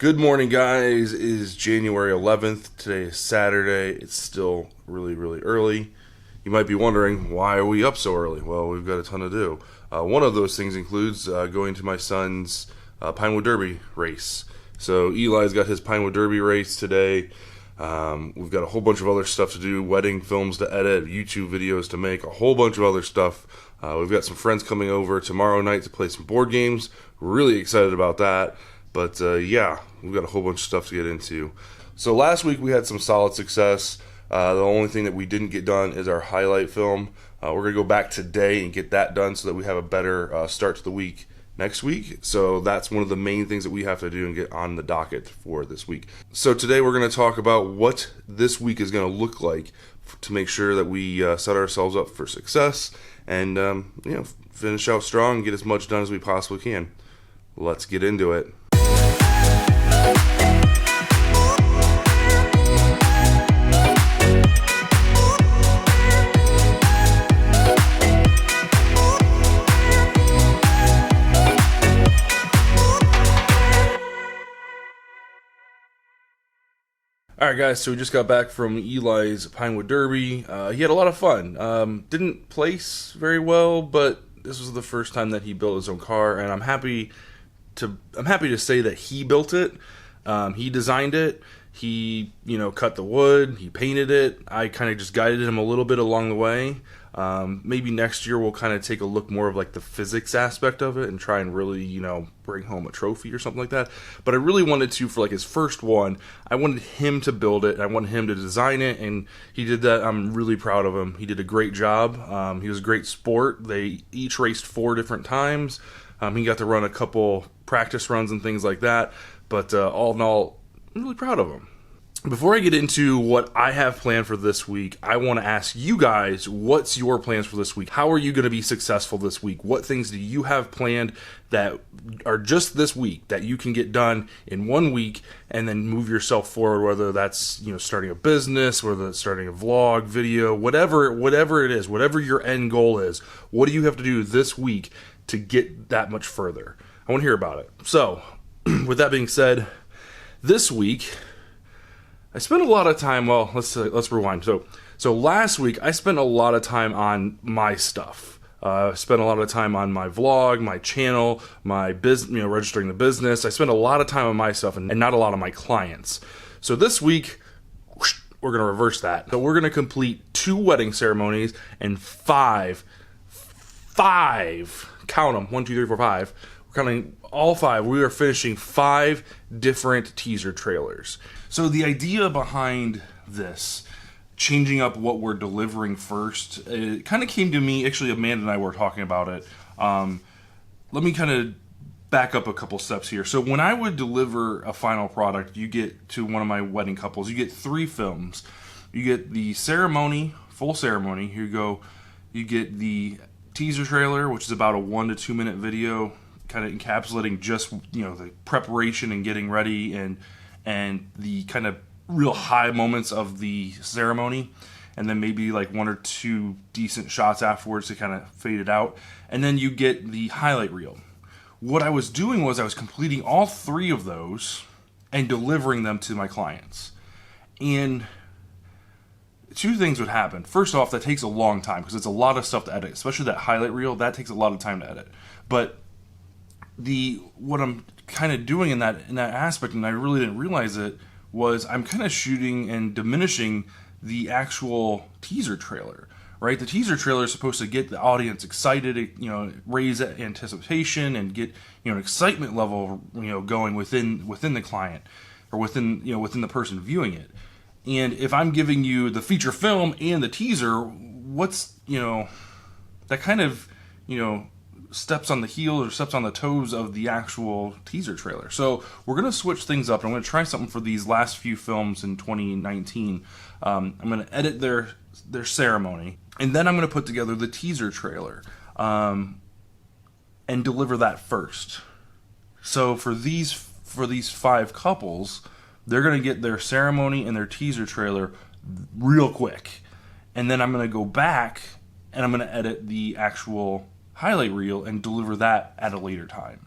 Good morning, guys. It is January 11th. Today is Saturday. It's still really, really early. You might be wondering, why are we up so early? Well, we've got a ton to do. One of those things includes going to my son's Pinewood Derby race. So Eli's got his Pinewood Derby race today. We've got a whole bunch of other stuff to do, wedding films to edit, YouTube videos to make, a whole bunch of other stuff. We've got some friends coming over tomorrow night to play some board games. Really excited about that. But yeah, we've got a whole bunch of stuff to get into. So last week we had some solid success. The only thing that we didn't get done is our highlight film. We're going to go back today and get that done so that we have a better start to the week next week. So that's one of the main things that we have to do and get on the docket for this week. So today we're going to talk about what this week is going to look like to make sure that we set ourselves up for success and finish out strong and get as much done as we possibly can. Let's get into it. Alright guys, so we just got back from Eli's Pinewood Derby. He had a lot of fun. Didn't place very well, but this was the first time that he built his own car, and I'm happy to say that he built it. He designed it. He, cut the wood. He painted it. I kind of just guided him a little bit along the way. Maybe next year we'll kind of take a look more of like the physics aspect of it and try and really, bring home a trophy or something like that. But I really wanted to, for like his first one, I wanted him to build it. I wanted him to design it, and he did that. I'm really proud of him. He did a great job. He was a great sport. They each raced 4 different times. He got to run a couple practice runs and things like that. But all in all, I'm really proud of him. Before I get into what I have planned for this week, I want to ask you guys, what's your plans for this week? How are you going to be successful this week? What things do you have planned that are just this week that you can get done in 1 week and then move yourself forward, whether that's, starting a business, whether it's starting a vlog, video, whatever it is, whatever your end goal is, what do you have to do this week to get that much further? I want to hear about it. So, with that being said, this week I spent a lot of time, let's rewind. So last week, I spent a lot of time on my stuff. I spent a lot of time on my vlog, my channel, my business, registering the business. I spent a lot of time on my stuff and not a lot on my clients. So this week, we're going to reverse that. So we're going to complete 2 wedding ceremonies and 5, count them, 1, 2, 3, 4, 5. We're counting all 5. We are finishing 5 different teaser trailers. So the idea behind this, changing up what we're delivering first, it kind of came to me. Actually, Amanda and I were talking about it. Let me kind of back up a couple steps here. So when I would deliver a final product, you get to one of my wedding couples, you get 3 films. You get the ceremony, full ceremony. Here you go. You get the teaser trailer, which is about a 1 to 2 minute video, kind of encapsulating just the preparation and getting ready and the kind of real high moments of the ceremony, and then maybe like 1 or 2 decent shots afterwards to kind of fade it out, and then you get the highlight reel. What I was doing was I was completing all 3 of those and delivering them to my clients, and 2 things would happen. First off, that takes a long time because it's a lot of stuff to edit, especially that highlight reel. That takes a lot of time to edit. But what I'm kind of doing in that aspect, and I really didn't realize it, was I'm kind of shooting and diminishing the actual teaser trailer. Right? The teaser trailer is supposed to get the audience excited, raise anticipation and get an excitement level going within the client or within the person viewing it. And if I'm giving you the feature film and the teaser, what's that kind of steps on the heels or steps on the toes of the actual teaser trailer. So we're going to switch things up. I'm going to try something for these last few films in 2019. I'm going to edit their ceremony, and then I'm going to put together the teaser trailer and deliver that first. So for these 5 couples, they're going to get their ceremony and their teaser trailer real quick. And then I'm going to go back and I'm going to edit the actual highlight reel and deliver that at a later time.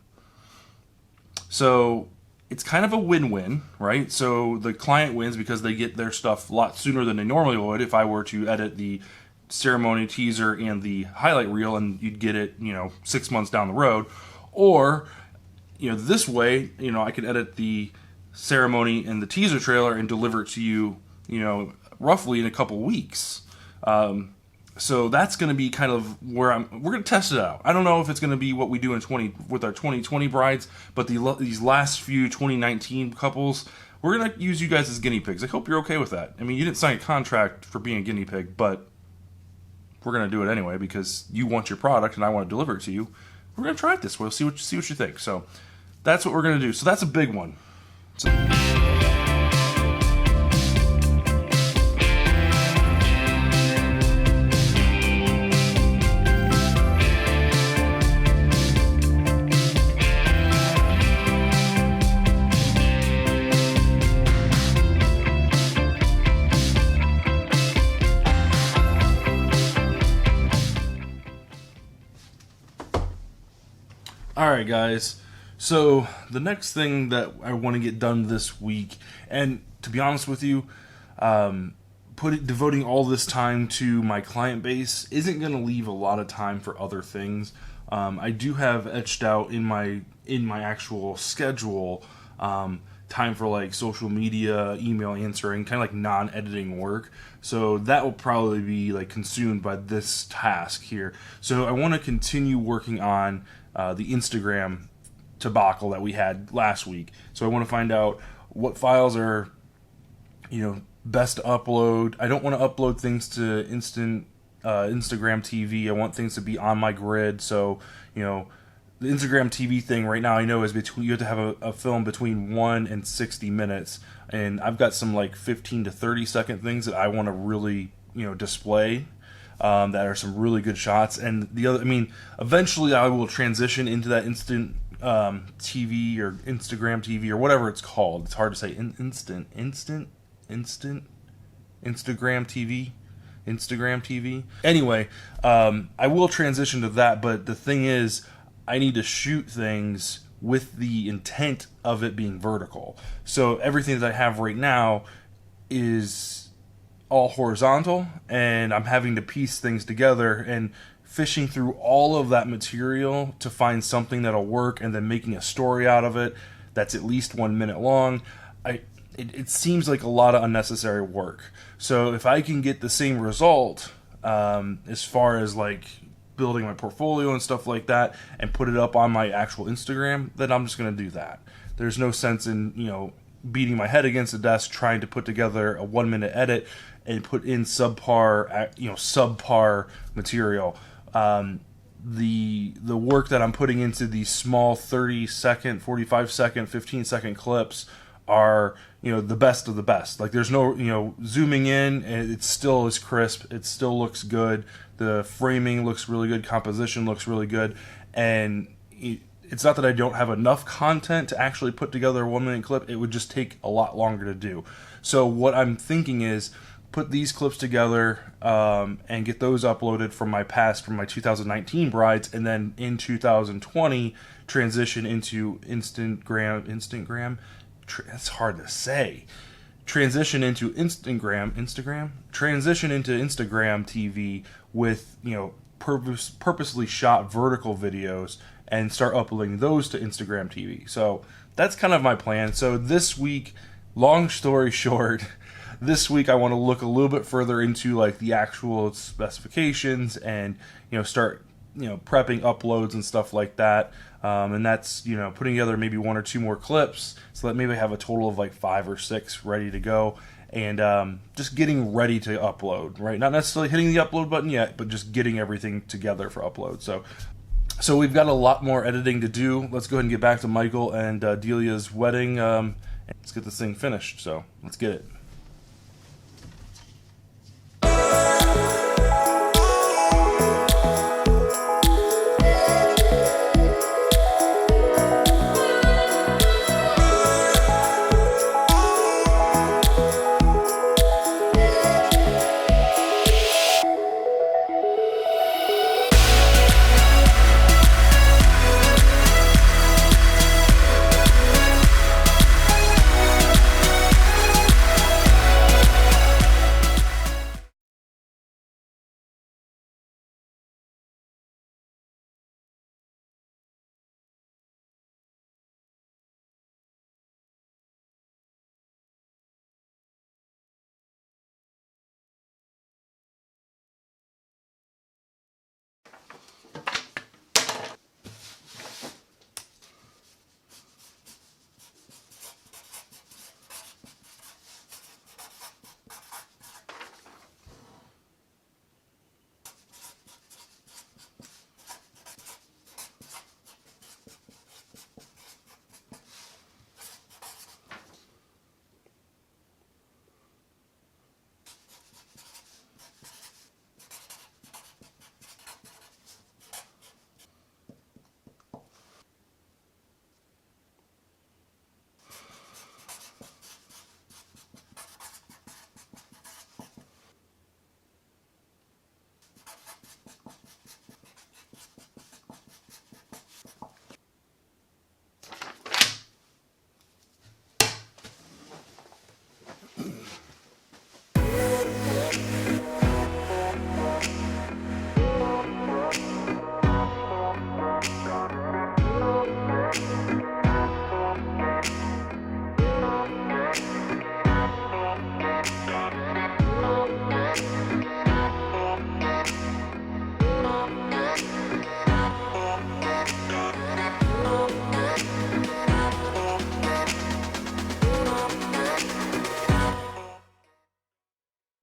So it's kind of a win-win, right? So the client wins because they get their stuff a lot sooner than they normally would if I were to edit the ceremony teaser and the highlight reel, and you'd get it, 6 months down the road. Or, this way, I could edit the ceremony and the teaser trailer and deliver it to you, roughly in a couple weeks. So that's going to be kind of where we're going to test it out. I don't know if it's going to be what we do with our 2020 brides, but these last few 2019 couples, we're going to use you guys as guinea pigs. I hope you're okay with that. I mean, you didn't sign a contract for being a guinea pig, but we're going to do it anyway because you want your product and I want to deliver it to you. We're going to try it this way. We'll see what you think. So that's what we're going to do. So that's a big one. Alright guys, so the next thing that I want to get done this week, and to be honest with you, devoting all this time to my client base isn't going to leave a lot of time for other things. I do have etched out in my actual schedule time for like social media, email answering, kind of like non-editing work. So that will probably be like consumed by this task here. So I want to continue working on the Instagram debacle that we had last week. So I want to find out what files are, best to upload. I don't want to upload things to Instagram TV. I want things to be on my grid. So, the Instagram TV thing right now I know is you have to have a film between 1 and 60 minutes. And I've got some like 15 to 30 second things that I want to really, display. That are some really good shots, and eventually I will transition into that instant TV or Instagram TV or whatever it's called. It's hard to say. Instagram TV. Anyway, I will transition to that, but the thing is, I need to shoot things with the intent of it being vertical. So everything that I have right now is all horizontal, and I'm having to piece things together and fishing through all of that material to find something that'll work, and then making a story out of it that's at least 1 minute long. It seems like a lot of unnecessary work. So if I can get the same result as far as like building my portfolio and stuff like that and put it up on my actual Instagram, then I'm just going to do that. There's no sense in, beating my head against the desk trying to put together a 1 minute edit and put in subpar material. The work that I'm putting into these small 30-second, 45-second, 15-second clips are, the best of the best. Like there's no, zooming in, and it still is crisp. It still looks good. The framing looks really good. Composition looks really good. And it's not that I don't have enough content to actually put together a 1 minute clip. It would just take a lot longer to do. So what I'm thinking is put these clips together and get those uploaded from my 2019 brides, and then in 2020 transition into Instagram. That's hard to say. Transition into Instagram TV with purposely shot vertical videos and start uploading those to Instagram TV. So that's kind of my plan. So this week, long story short, this week I want to look a little bit further into like the actual specifications and start prepping uploads and stuff like that. And that's putting together maybe 1 or 2 more clips so that maybe I have a total of like 5 or 6 ready to go. And just getting ready to upload, right? Not necessarily hitting the upload button yet, but just getting everything together for upload. So we've got a lot more editing to do. Let's go ahead and get back to Michael and Delia's wedding. And let's get this thing finished. So let's get it.